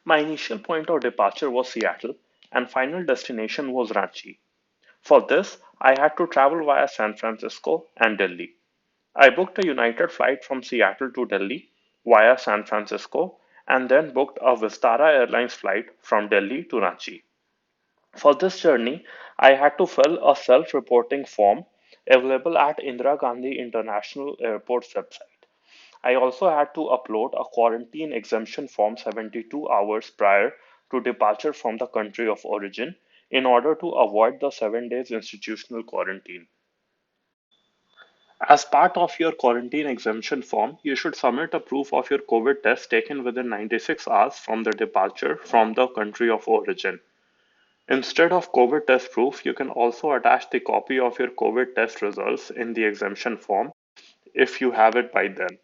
My initial point of departure was Seattle, and final destination was Ranchi. For this, I had to travel via San Francisco and Delhi. I booked a United flight from Seattle to Delhi via San Francisco and then booked a Vistara Airlines flight from Delhi to Ranchi. For this journey, I had to fill a self reporting form available at Indira Gandhi International Airport's website. I also had to upload a quarantine exemption form 72 hours prior to departure from the country of origin in order to avoid the 7 days institutional quarantine. As part of your quarantine exemption form, you should submit a proof of your COVID test taken within 96 hours from the departure from the country of origin. Instead of COVID test proof, you can also attach the copy of your COVID test results in the exemption form if you have it by then.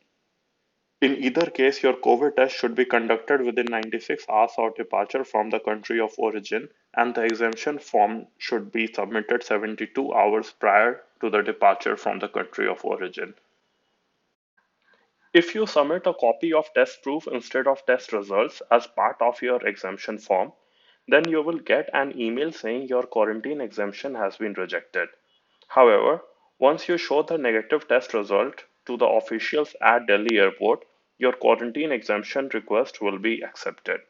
In either case, your COVID test should be conducted within 96 hours of departure from the country of origin, and the exemption form should be submitted 72 hours prior to the departure from the country of origin. If you submit a copy of test proof instead of test results as part of your exemption form, then you will get an email saying your quarantine exemption has been rejected. However, once you show the negative test result to the officials at Delhi airport, your quarantine exemption request will be accepted.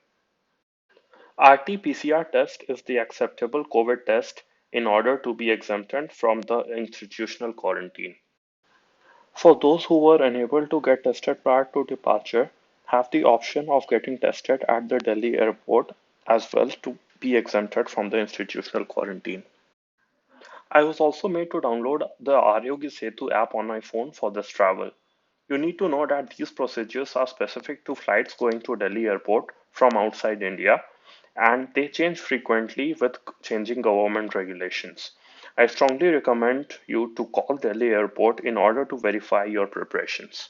RT-PCR test is the acceptable COVID test in order to be exempted from the institutional quarantine. For those who were unable to get tested prior to departure, have the option of getting tested at the Delhi airport as well to be exempted from the institutional quarantine. I was also made to download the Arogya Setu app on my phone for this travel. You need to know that these procedures are specific to flights going to Delhi airport from outside India and they change frequently with changing government regulations. I strongly recommend you to call Delhi airport in order to verify your preparations.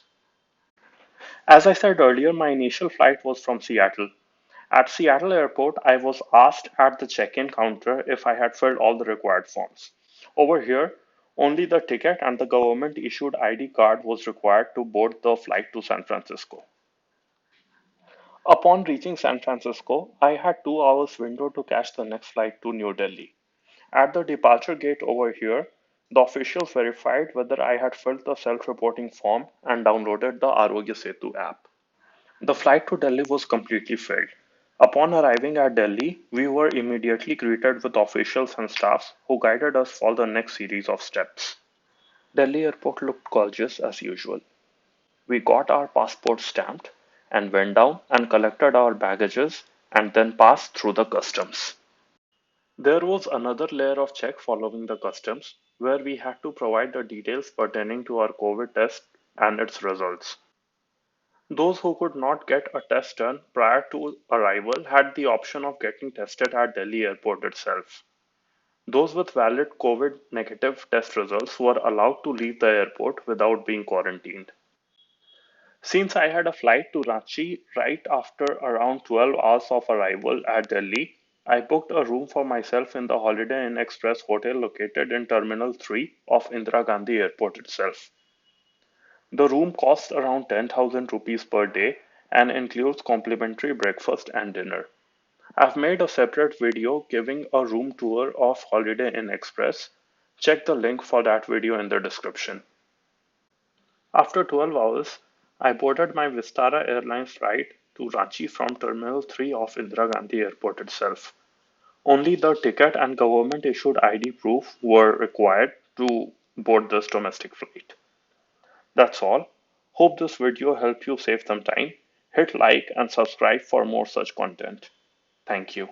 As I said earlier, my initial flight was from Seattle. At Seattle airport, I was asked at the check-in counter if I had filled all the required forms. Over here, only the ticket and the government issued ID card was required to board the flight to San Francisco. Upon reaching San Francisco, I had 2 hours window to catch the next flight to New Delhi. At the departure gate over here, the officials verified whether I had filled the self-reporting form and downloaded the Arogya Setu app. The flight to Delhi was completely filled. Upon arriving at Delhi, we were immediately greeted with officials and staffs who guided us for the next series of steps. Delhi airport looked gorgeous as usual. We got our passports stamped and went down and collected our baggages and then passed through the customs. There was another layer of check following the customs where we had to provide the details pertaining to our COVID test and its results. Those who could not get a test done prior to arrival had the option of getting tested at Delhi airport itself. Those with valid COVID negative test results were allowed to leave the airport without being quarantined. Since I had a flight to Ranchi right after around 12 hours of arrival at Delhi, I booked a room for myself in the Holiday Inn Express hotel located in Terminal 3 of Indira Gandhi Airport itself. The room costs around 10,000 rupees per day and includes complimentary breakfast and dinner. I've made a separate video giving a room tour of Holiday Inn Express. Check the link for that video in the description. After 12 hours, I boarded my Vistara Airlines flight to Ranchi from Terminal 3 of Indira Gandhi Airport itself. Only the ticket and government issued ID proof were required to board this domestic flight. That's all. Hope this video helped you save some time. Hit like and subscribe for more such content. Thank you.